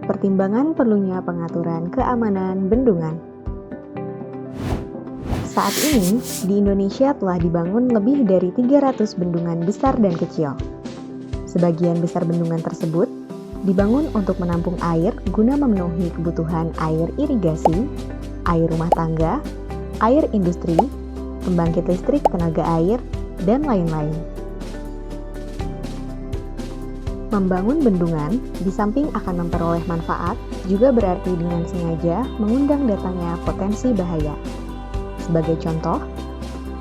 Pertimbangan perlunya pengaturan keamanan bendungan. Saat ini, di Indonesia telah dibangun lebih dari 300 bendungan besar dan kecil. Sebagian besar bendungan tersebut dibangun untuk menampung air guna memenuhi kebutuhan air irigasi, air rumah tangga, air industri, pembangkit listrik tenaga air, dan lain-lain. Membangun bendungan, di samping akan memperoleh manfaat, juga berarti dengan sengaja mengundang datangnya potensi bahaya. Sebagai contoh,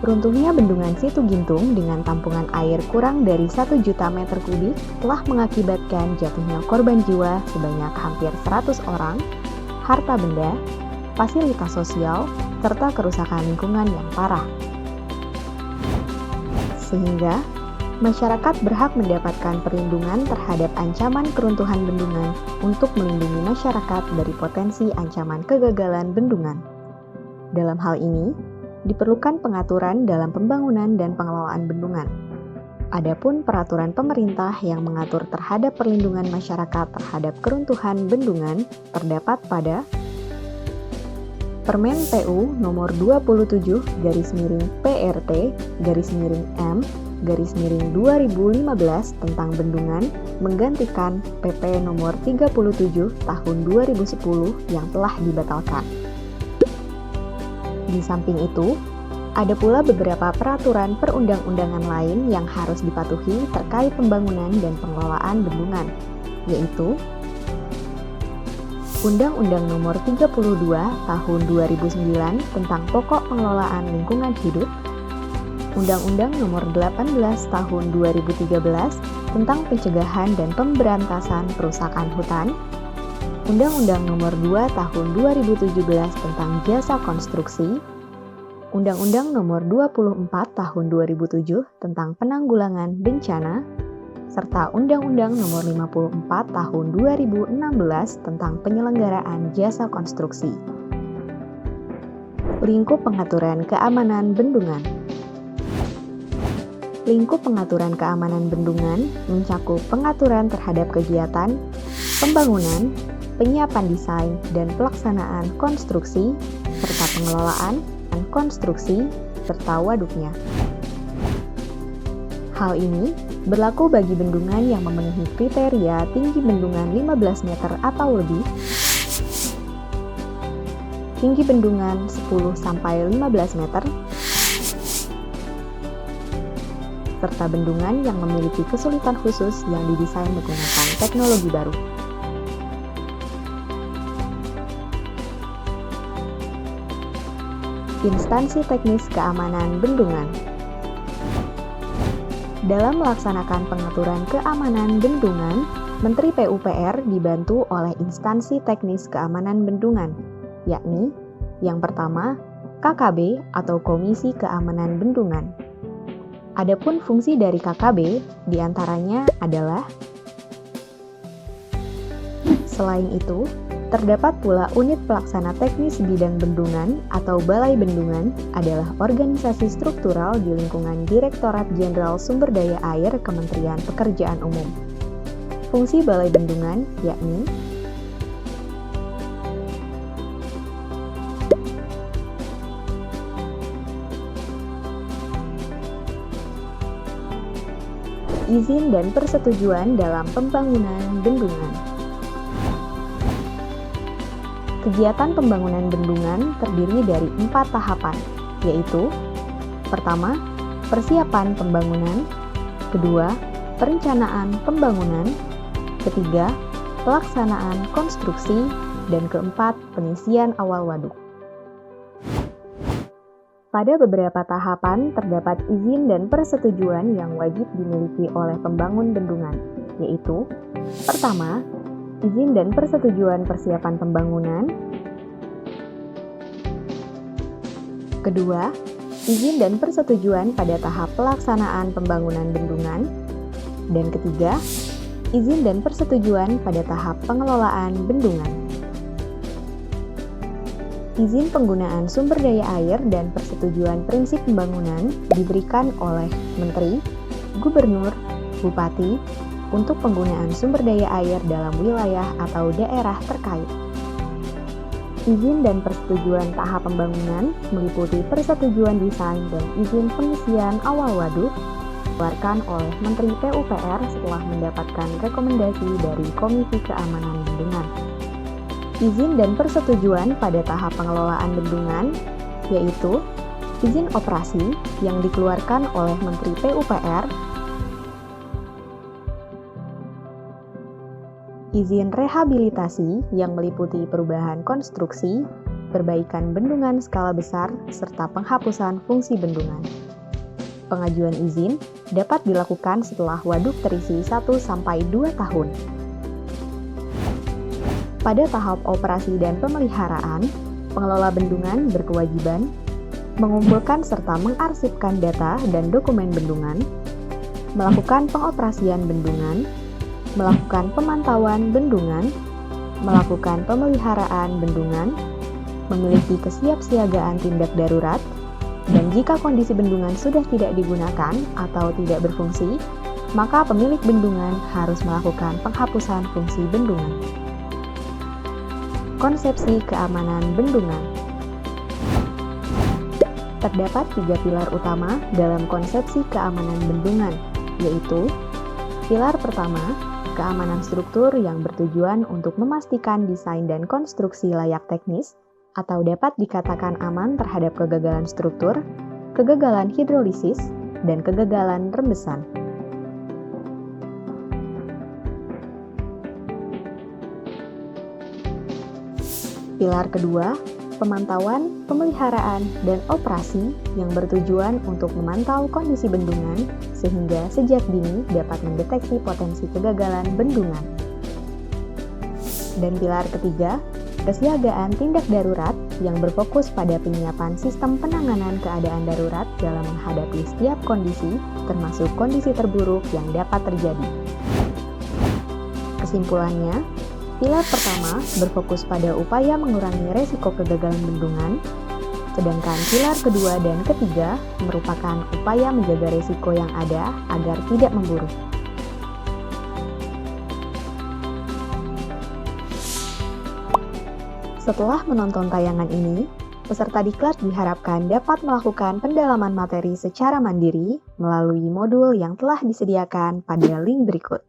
runtuhnya bendungan Situ Gintung dengan tampungan air kurang dari 1 juta meter kubik telah mengakibatkan jatuhnya korban jiwa sebanyak hampir 100 orang, harta benda, fasilitas sosial, serta kerusakan lingkungan yang parah. Sehingga, masyarakat berhak mendapatkan perlindungan terhadap ancaman keruntuhan bendungan untuk melindungi masyarakat dari potensi ancaman kegagalan bendungan. Dalam hal ini, diperlukan pengaturan dalam pembangunan dan pengelolaan bendungan. Adapun peraturan pemerintah yang mengatur terhadap perlindungan masyarakat terhadap keruntuhan bendungan terdapat pada Permen PU nomor 27/PRT/M/2015 tentang bendungan menggantikan PP nomor 37 tahun 2010 yang telah dibatalkan. Di samping itu, ada pula beberapa peraturan perundang-undangan lain yang harus dipatuhi terkait pembangunan dan pengelolaan bendungan, yaitu Undang-Undang Nomor 32 Tahun 2009 tentang Pokok Pengelolaan Lingkungan Hidup, Undang-Undang Nomor 18 Tahun 2013 tentang Pencegahan dan Pemberantasan Perusakan Hutan, Undang-Undang Nomor 2 Tahun 2017 tentang Jasa Konstruksi, Undang-Undang Nomor 24 Tahun 2007 tentang Penanggulangan Bencana, serta Undang-Undang Nomor 54 Tahun 2016 tentang Penyelenggaraan Jasa Konstruksi. Lingkup pengaturan keamanan bendungan. Lingkup pengaturan keamanan bendungan mencakup pengaturan terhadap kegiatan, pembangunan, penyiapan desain dan pelaksanaan konstruksi, serta pengelolaan dan konstruksi, serta waduknya. Hal ini berlaku bagi bendungan yang memenuhi kriteria tinggi bendungan 15 meter atau lebih, tinggi bendungan 10-15 meter, serta bendungan yang memiliki kesulitan khusus yang didesain menggunakan teknologi baru. Instansi teknis keamanan bendungan. Dalam melaksanakan pengaturan keamanan bendungan, Menteri PUPR dibantu oleh instansi teknis keamanan bendungan, yakni yang pertama, KKB atau Komisi Keamanan Bendungan. Adapun fungsi dari KKB diantaranya adalah selain itu, terdapat pula unit pelaksana teknis bidang bendungan atau Balai Bendungan adalah organisasi struktural di lingkungan Direktorat Jenderal Sumber Daya Air Kementerian Pekerjaan Umum. Fungsi Balai Bendungan yakni izin dan persetujuan dalam pembangunan bendungan. Kegiatan pembangunan bendungan terdiri dari 4 tahapan, yaitu pertama, persiapan pembangunan, kedua, perencanaan pembangunan, ketiga, pelaksanaan konstruksi, dan keempat, pengisian awal waduk. Pada beberapa tahapan terdapat izin dan persetujuan yang wajib dimiliki oleh pembangun bendungan, yaitu: pertama, izin dan persetujuan persiapan pembangunan. Kedua, izin dan persetujuan pada tahap pelaksanaan pembangunan bendungan. Dan ketiga, izin dan persetujuan pada tahap pengelolaan bendungan. Izin penggunaan sumber daya air dan persetujuan prinsip pembangunan diberikan oleh Menteri, Gubernur, Bupati untuk penggunaan sumber daya air dalam wilayah atau daerah terkait. Izin dan persetujuan tahap pembangunan meliputi persetujuan desain dan izin pengisian awal waduk dikeluarkan oleh Menteri PUPR setelah mendapatkan rekomendasi dari Komisi Keamanan Bendungan. Izin dan persetujuan pada tahap pengelolaan bendungan, yaitu izin operasi yang dikeluarkan oleh Menteri PUPR, izin rehabilitasi yang meliputi perubahan konstruksi, perbaikan bendungan skala besar, serta penghapusan fungsi bendungan. Pengajuan izin dapat dilakukan setelah waduk terisi 1-2 tahun. Pada tahap operasi dan pemeliharaan, pengelola bendungan berkewajiban mengumpulkan serta mengarsipkan data dan dokumen bendungan, melakukan pengoperasian bendungan, melakukan pemantauan bendungan, melakukan pemeliharaan bendungan, memiliki kesiapsiagaan tindak darurat, dan jika kondisi bendungan sudah tidak digunakan atau tidak berfungsi, maka pemilik bendungan harus melakukan penghapusan fungsi bendungan. Konsepsi keamanan bendungan. Terdapat 3 pilar utama dalam konsepsi keamanan bendungan, yaitu: pilar pertama, keamanan struktur yang bertujuan untuk memastikan desain dan konstruksi layak teknis atau dapat dikatakan aman terhadap kegagalan struktur, kegagalan hidrolisis, dan kegagalan rembesan. Pilar kedua, pemantauan, pemeliharaan, dan operasi yang bertujuan untuk memantau kondisi bendungan sehingga sejak dini dapat mendeteksi potensi kegagalan bendungan. Dan pilar ketiga, kesiagaan tindak darurat yang berfokus pada penyiapan sistem penanganan keadaan darurat dalam menghadapi setiap kondisi, termasuk kondisi terburuk yang dapat terjadi. Kesimpulannya, pilar pertama berfokus pada upaya mengurangi resiko kegagalan bendungan, sedangkan pilar kedua dan ketiga merupakan upaya menjaga resiko yang ada agar tidak memburuk. Setelah menonton tayangan ini, peserta diklat diharapkan dapat melakukan pendalaman materi secara mandiri melalui modul yang telah disediakan pada link berikut.